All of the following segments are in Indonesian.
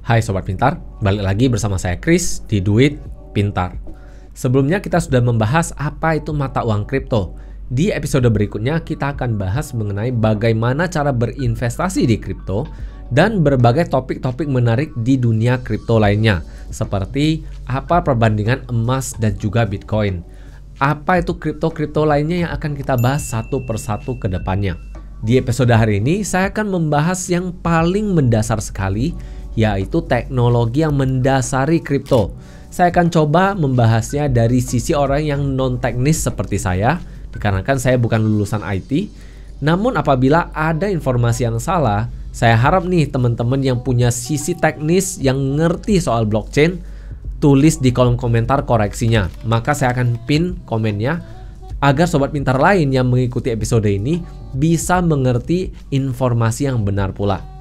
Hai Sobat Pintar, balik lagi bersama saya Chris di Duit Pintar. Sebelumnya kita sudah membahas apa itu mata uang kripto. Di episode berikutnya kita akan bahas mengenai bagaimana cara berinvestasi di kripto dan berbagai topik-topik menarik di dunia kripto lainnya, seperti apa perbandingan emas dan juga Bitcoin. Apa itu kripto-kripto lainnya yang akan kita bahas satu persatu ke depannya. Di episode hari ini saya akan membahas yang paling mendasar sekali, yaitu teknologi yang mendasari kripto. Saya akan coba membahasnya dari sisi orang yang non-teknis seperti saya, dikarenakan saya bukan lulusan IT. Namun apabila ada informasi yang salah, saya harap nih teman-teman yang punya sisi teknis yang ngerti soal blockchain, tulis di kolom komentar koreksinya. Maka saya akan pin komennya agar sobat pintar lain yang mengikuti episode ini bisa mengerti informasi yang benar pula.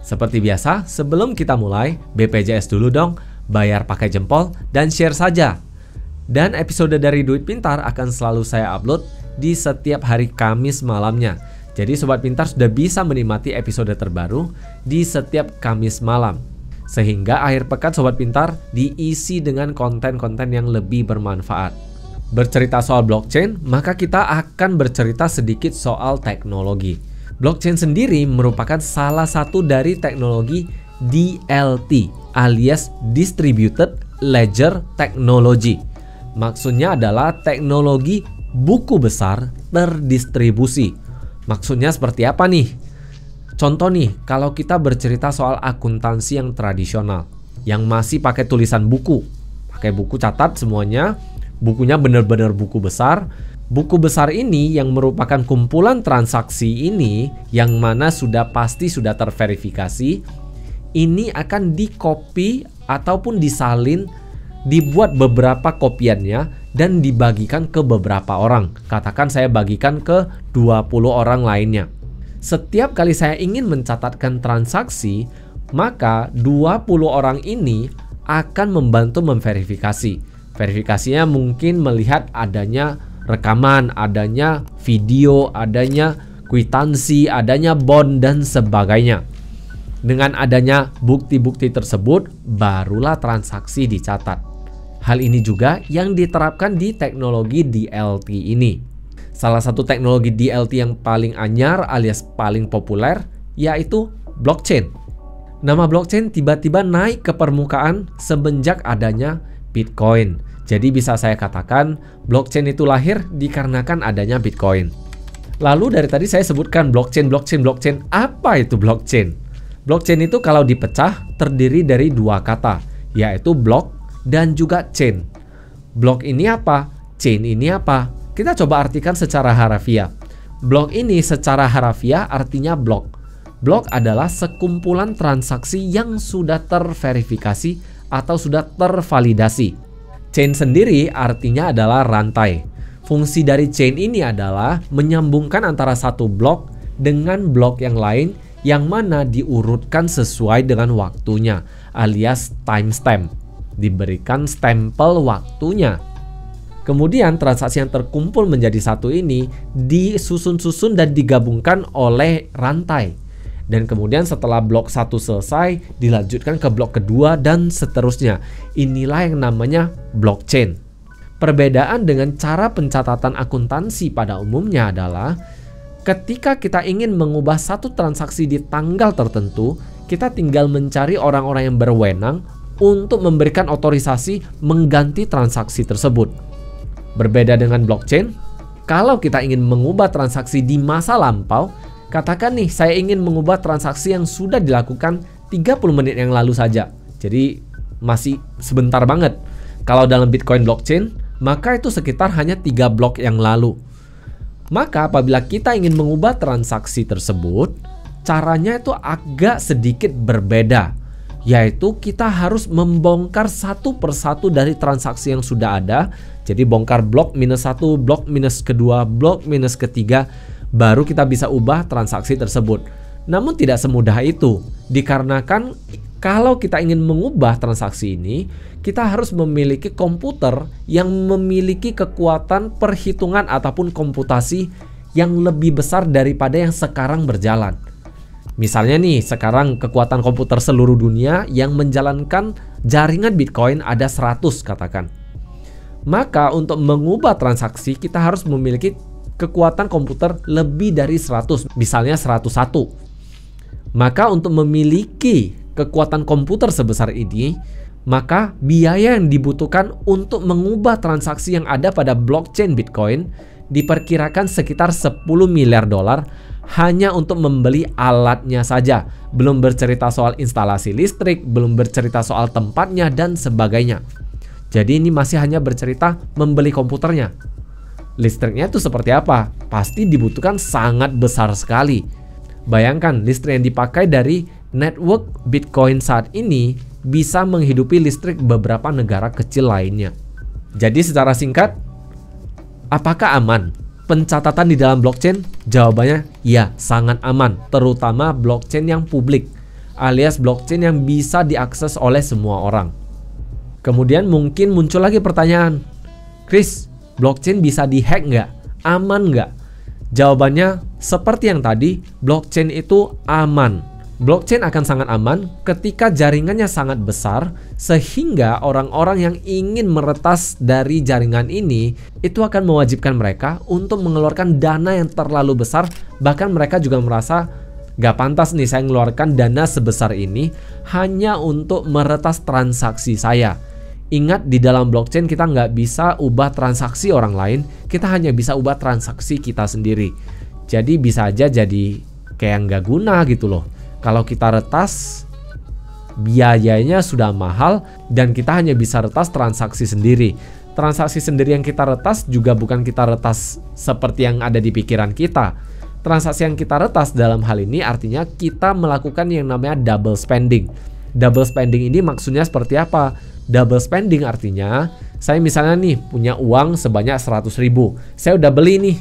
Seperti biasa, sebelum kita mulai, BPJS dulu dong, bayar pakai jempol dan share saja. Dan episode dari Duit Pintar akan selalu saya upload di setiap hari Kamis malamnya. Jadi Sobat Pintar sudah bisa menikmati episode terbaru di setiap Kamis malam. Sehingga akhir pekan Sobat Pintar diisi dengan konten-konten yang lebih bermanfaat. Bercerita soal blockchain, maka kita akan bercerita sedikit soal teknologi. Blockchain sendiri merupakan salah satu dari teknologi DLT alias Distributed Ledger Technology. Maksudnya adalah teknologi buku besar terdistribusi. Maksudnya seperti apa nih? Contoh nih, kalau kita bercerita soal akuntansi yang tradisional, yang masih pakai tulisan buku, pakai buku catat semuanya, bukunya benar-benar buku besar. Buku besar ini yang merupakan kumpulan transaksi ini, yang mana sudah pasti sudah terverifikasi, ini akan dikopi ataupun disalin, dibuat beberapa kopiannya dan dibagikan ke beberapa orang. Katakan saya bagikan ke 20 orang lainnya. Setiap kali saya ingin mencatatkan transaksi, maka 20 orang ini akan membantu memverifikasi. Verifikasinya mungkin melihat adanya rekaman, adanya video, adanya kwitansi, adanya bond, dan sebagainya. Dengan adanya bukti-bukti tersebut, barulah transaksi dicatat. Hal ini juga yang diterapkan di teknologi DLT ini. Salah satu teknologi DLT yang paling anyar alias paling populer yaitu blockchain. Nama blockchain tiba-tiba naik ke permukaan semenjak adanya Bitcoin. Jadi bisa saya katakan blockchain itu lahir dikarenakan adanya Bitcoin. Lalu dari tadi saya sebutkan blockchain. Apa itu blockchain? Blockchain itu kalau dipecah terdiri dari dua kata, yaitu block dan juga chain. Block ini apa? Chain ini apa? Kita coba artikan secara harafiah. Block ini secara harafiah artinya blok. Blok adalah sekumpulan transaksi yang sudah terverifikasi atau sudah tervalidasi. Chain sendiri artinya adalah rantai. Fungsi dari chain ini adalah menyambungkan antara satu blok dengan blok yang lain yang mana diurutkan sesuai dengan waktunya alias timestamp. Diberikan stempel waktunya. Kemudian transaksi yang terkumpul menjadi satu ini disusun-susun dan digabungkan oleh rantai. Dan kemudian setelah blok 1 selesai, dilanjutkan ke blok kedua dan seterusnya. Inilah yang namanya blockchain. Perbedaan dengan cara pencatatan akuntansi pada umumnya adalah ketika kita ingin mengubah satu transaksi di tanggal tertentu, kita tinggal mencari orang-orang yang berwenang untuk memberikan otorisasi mengganti transaksi tersebut. Berbeda dengan blockchain, kalau kita ingin mengubah transaksi di masa lampau, katakan nih, saya ingin mengubah transaksi yang sudah dilakukan 30 menit yang lalu saja. Jadi masih sebentar banget. Kalau dalam Bitcoin blockchain, maka itu sekitar hanya 3 blok yang lalu. Maka apabila kita ingin mengubah transaksi tersebut, caranya itu agak sedikit berbeda. Yaitu kita harus membongkar satu persatu dari transaksi yang sudah ada. Jadi bongkar blok minus 1, blok minus kedua, blok minus ketiga, baru kita bisa ubah transaksi tersebut. Namun tidak semudah itu, dikarenakan kalau kita ingin mengubah transaksi ini, kita harus memiliki komputer yang memiliki kekuatan perhitungan ataupun komputasi yang lebih besar daripada yang sekarang berjalan. Misalnya nih, sekarang kekuatan komputer seluruh dunia yang menjalankan jaringan Bitcoin ada 100 katakan. Maka untuk mengubah transaksi kita harus memiliki kekuatan komputer lebih dari 100, misalnya 101. Maka untuk memiliki kekuatan komputer sebesar ini, maka biaya yang dibutuhkan untuk mengubah transaksi yang ada pada blockchain Bitcoin diperkirakan sekitar 10 miliar dolar hanya untuk membeli alatnya saja. Belum bercerita soal instalasi listrik, belum bercerita soal tempatnya dan sebagainya. Jadi ini masih hanya bercerita membeli komputernya. Listriknya itu seperti apa? Pasti dibutuhkan sangat besar sekali. Bayangkan listrik yang dipakai dari network Bitcoin saat ini bisa menghidupi listrik beberapa negara kecil lainnya. Jadi secara singkat, apakah aman pencatatan di dalam blockchain? Jawabannya ya, sangat aman, terutama blockchain yang publik, alias blockchain yang bisa diakses oleh semua orang. Kemudian mungkin muncul lagi pertanyaan, Chris, blockchain bisa dihack nggak? Aman nggak? Jawabannya seperti yang tadi, blockchain itu aman. Blockchain akan sangat aman ketika jaringannya sangat besar, sehingga orang-orang yang ingin meretas dari jaringan ini itu akan mewajibkan mereka untuk mengeluarkan dana yang terlalu besar. Bahkan mereka juga merasa gak pantas nih saya mengeluarkan dana sebesar ini hanya untuk meretas transaksi saya. Ingat, di dalam blockchain kita nggak bisa ubah transaksi orang lain, kita hanya bisa ubah transaksi kita sendiri. Jadi bisa aja jadi kayak nggak guna gitu loh. Kalau kita retas, biayanya sudah mahal dan kita hanya bisa retas transaksi sendiri. Transaksi sendiri yang kita retas juga bukan kita retas seperti yang ada di pikiran kita. Transaksi yang kita retas dalam hal ini artinya kita melakukan yang namanya double spending. Double spending ini maksudnya seperti apa? Double spending artinya saya misalnya nih punya uang sebanyak 100.000. Saya udah beli nih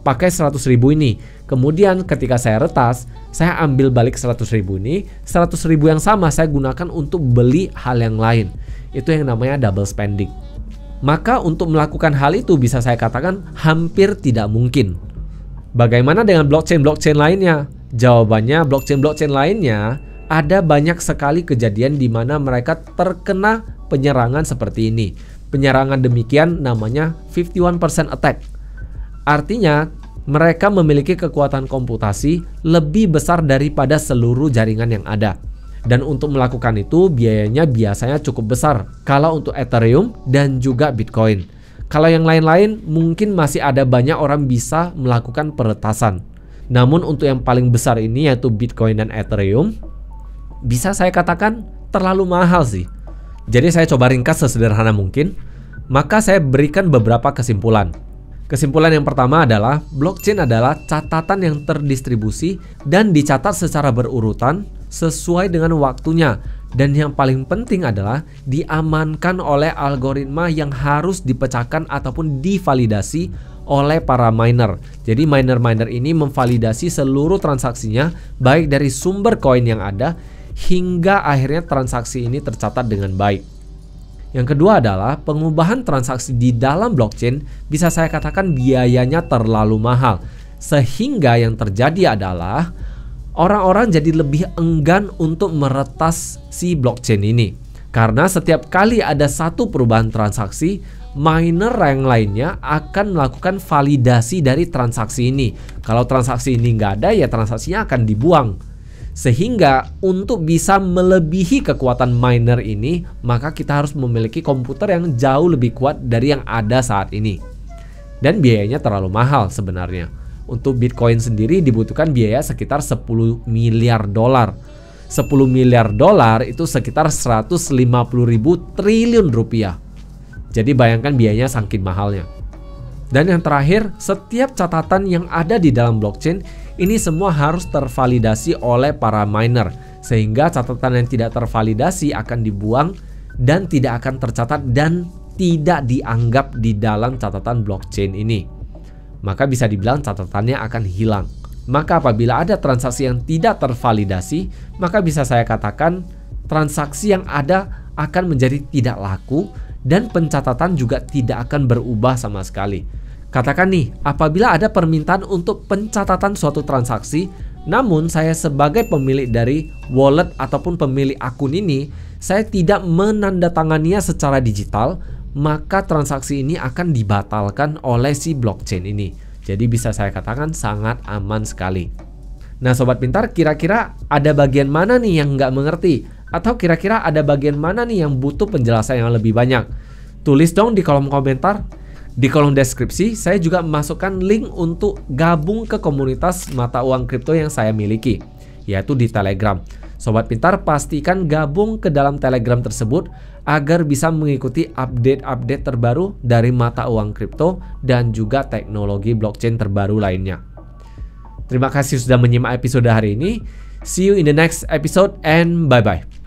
pakai 100.000 ini. Kemudian ketika saya retas, saya ambil balik 100.000 ini, 100.000 yang sama saya gunakan untuk beli hal yang lain. Itu yang namanya double spending. Maka untuk melakukan hal itu bisa saya katakan hampir tidak mungkin. Bagaimana dengan blockchain-blockchain lainnya? Jawabannya, blockchain-blockchain lainnya ada banyak sekali kejadian di mana mereka terkena penyerangan seperti ini. Penyerangan demikian namanya 51% attack. Artinya mereka memiliki kekuatan komputasi lebih besar daripada seluruh jaringan yang ada. Dan untuk melakukan itu biayanya biasanya cukup besar kalau untuk Ethereum dan juga Bitcoin. Kalau yang lain-lain mungkin masih ada banyak orang bisa melakukan peretasan. Namun untuk yang paling besar ini yaitu Bitcoin dan Ethereum, bisa saya katakan terlalu mahal sih. Jadi saya coba ringkas sesederhana mungkin. Maka saya berikan beberapa kesimpulan. Kesimpulan yang pertama adalah blockchain adalah catatan yang terdistribusi dan dicatat secara berurutan sesuai dengan waktunya. Dan yang paling penting adalah diamankan oleh algoritma yang harus dipecahkan ataupun divalidasi oleh para miner. Jadi miner-miner ini memvalidasi seluruh transaksinya baik dari sumber koin yang ada hingga akhirnya transaksi ini tercatat dengan baik. Yang kedua adalah pengubahan transaksi di dalam blockchain bisa saya katakan biayanya terlalu mahal. Sehingga yang terjadi adalah orang-orang jadi lebih enggan untuk meretas si blockchain ini. Karena setiap kali ada satu perubahan transaksi, miner yang lainnya akan melakukan validasi dari transaksi ini. Kalau transaksi ini nggak ada, ya transaksinya akan dibuang. Sehingga untuk bisa melebihi kekuatan miner ini, maka kita harus memiliki komputer yang jauh lebih kuat dari yang ada saat ini. Dan biayanya terlalu mahal sebenarnya. Untuk Bitcoin sendiri dibutuhkan biaya sekitar 10 miliar dolar. 10 miliar dolar itu sekitar 150.000 triliun rupiah. Jadi bayangkan biayanya saking mahalnya. Dan yang terakhir, setiap catatan yang ada di dalam blockchain ini semua harus tervalidasi oleh para miner. Sehingga catatan yang tidak tervalidasi akan dibuang dan tidak akan tercatat dan tidak dianggap di dalam catatan blockchain ini. Maka bisa dibilang catatannya akan hilang. Maka apabila ada transaksi yang tidak tervalidasi, maka bisa saya katakan transaksi yang ada akan menjadi tidak laku dan pencatatan juga tidak akan berubah sama sekali. Katakan nih, apabila ada permintaan untuk pencatatan suatu transaksi, namun saya sebagai pemilik dari wallet ataupun pemilik akun ini, saya tidak menandatanganinya secara digital, maka transaksi ini akan dibatalkan oleh si blockchain ini. Jadi bisa saya katakan sangat aman sekali. Nah Sobat Pintar, kira-kira ada bagian mana nih yang nggak mengerti? Atau kira-kira ada bagian mana nih yang butuh penjelasan yang lebih banyak? Tulis dong di kolom komentar. Di kolom deskripsi, saya juga memasukkan link untuk gabung ke komunitas mata uang kripto yang saya miliki, yaitu di Telegram. Sobat Pintar, pastikan gabung ke dalam Telegram tersebut agar bisa mengikuti update-update terbaru dari mata uang kripto dan juga teknologi blockchain terbaru lainnya. Terima kasih sudah menyimak episode hari ini. See you in the next episode and bye-bye.